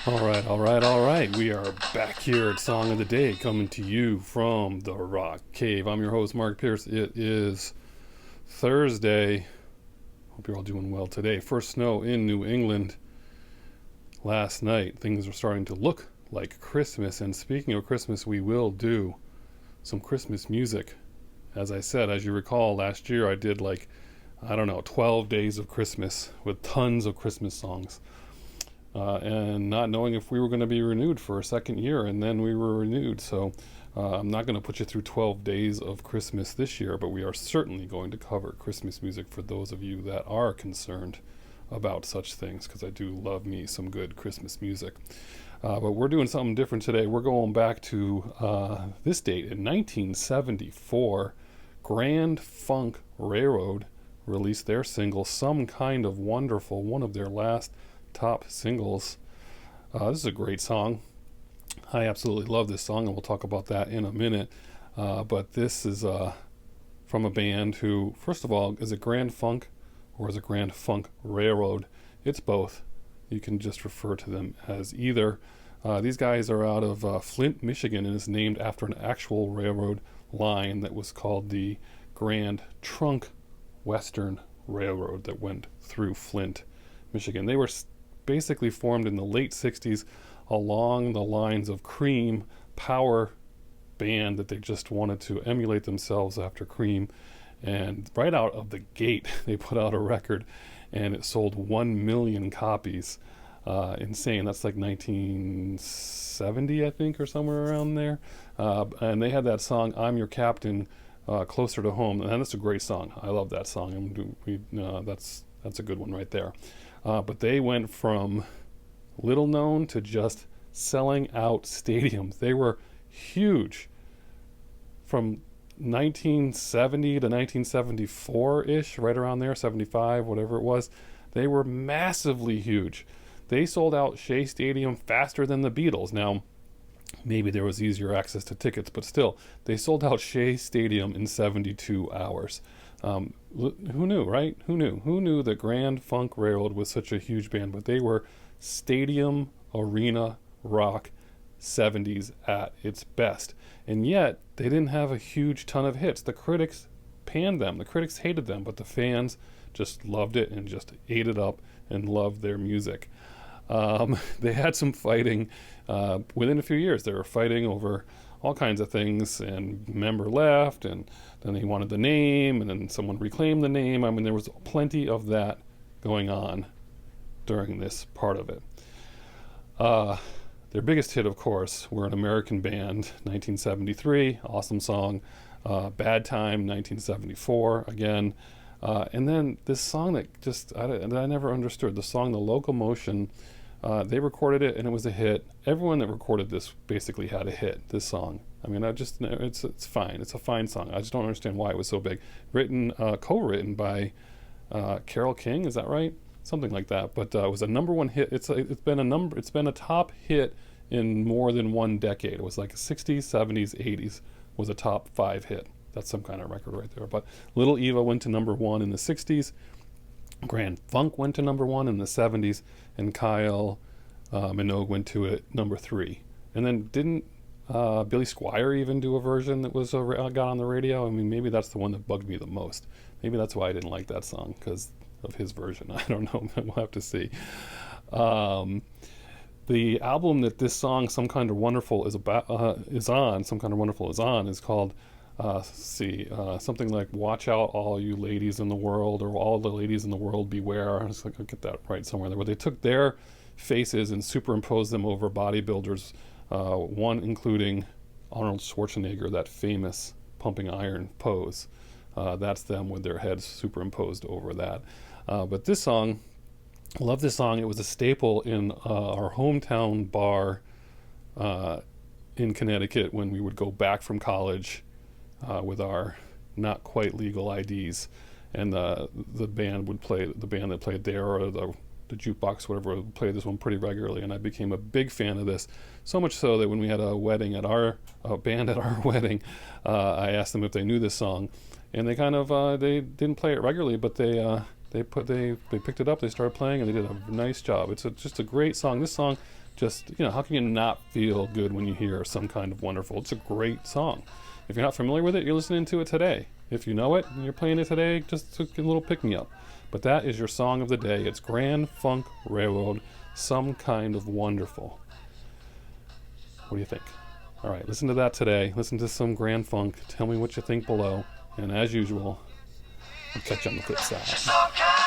All right. We are back here at Song of the Day, coming to you from the Rock Cave. I'm your host, Mark Pierce. It is Thursday. Hope you're all doing well today. First snow in New England last night. Things are starting to look like Christmas. And speaking of Christmas, we will do some Christmas music. As I said, as you recall, last year I did 12 days of Christmas with tons of Christmas songs. And not knowing if we were going to be renewed for a second year, and then we were renewed. So I'm not going to put you through 12 days of Christmas this year, but we are certainly going to cover Christmas music for those of you that are concerned about such things, because I do love me some good Christmas music. But we're doing something different today. We're going back to this date in 1974. Grand Funk Railroad released their single Some Kind of Wonderful, one of their last top singles. This is a great song. I absolutely love this song, and we'll talk about that in a minute. But this is from a band who, first of all, is it Grand Funk or is it Grand Funk Railroad? It's both. You can just refer to them as either. These guys are out of Flint, Michigan, and is named after an actual railroad line that was called the Grand Trunk Western Railroad that went through Flint, Michigan. They were basically formed in the late 60s along the lines of Cream, power band that they just wanted to emulate themselves after Cream. And right out of the gate, they put out a record and it sold 1 million copies. Insane. That's like 1970, I think, or somewhere around there. And they had that song, I'm Your Captain, Closer to Home. And that's a great song. I love that song. That's a good one right there. But they went from little known to just selling out stadiums. They were huge from 1970 to 1974-ish, right around there, 75, whatever it was. They were massively huge. They sold out Shea Stadium faster than the Beatles. Now, maybe there was easier access to tickets, but still, they sold out Shea Stadium in 72 hours. Who knew, right? Who knew that Grand Funk Railroad was such a huge band? But they were stadium arena rock 70s at its best. And yet, they didn't have a huge ton of hits. The critics panned them. The critics hated them, but the fans just loved it and just ate it up and loved their music. They had some fighting within a few years. They were fighting over all kinds of things, and member left, and then he wanted the name, and then someone reclaimed the name. I mean, there was plenty of that going on during this part of it. Their biggest hit, of course, were an American Band, 1973, awesome song. Bad Time, 1974, again. And then this song that I never understood, the song The Locomotion. They recorded it and it was a hit. Everyone that recorded this basically had a hit, this song. I mean, it's fine. It's a fine song. I just don't understand why it was so big. Co-written by Carole King, is that right? Something like that. But it was a number one hit. It's been a top hit in more than one decade. It was like 60s, 70s, 80s was a top 5 hit. That's some kind of record right there. But Little Eva went to number 1 in the 60s. Grand Funk went to number 1 in the 70s, and Kyle Minogue went to it number 3. And then didn't Billy Squier even do a version that was got on the radio? I mean, maybe that's the one that bugged me the most. Maybe that's why I didn't like that song, because of his version. I don't know. We'll have to see. The album that this song, Some Kind of Wonderful, is on, is called something like Watch Out All You Ladies in the World, or All the Ladies in the World Beware. I'll get that right somewhere there, where they took their faces and superimposed them over bodybuilders, one including Arnold Schwarzenegger, that famous pumping iron pose. That's them with their heads superimposed over that. But this song, I love this song. It was a staple in our hometown bar in Connecticut when we would go back from college with our not quite legal IDs, and the band that played there, or the jukebox, whatever, would play this one pretty regularly, and I became a big fan of this, so much so that when we had a band at our wedding, I asked them if they knew this song, and they they didn't play it regularly, but they picked it up, they started playing, and they did a nice job. It's just a great song. This song Just, how can you not feel good when you hear Some Kind of Wonderful? It's a great song. If you're not familiar with it, you're listening to it today. If you know it and you're playing it today, just a little pick-me-up. But that is your song of the day. It's Grand Funk Railroad, Some Kind of Wonderful. What do you think? All right, listen to that today. Listen to some Grand Funk. Tell me what you think below. And as usual, I'll catch you on the flip side.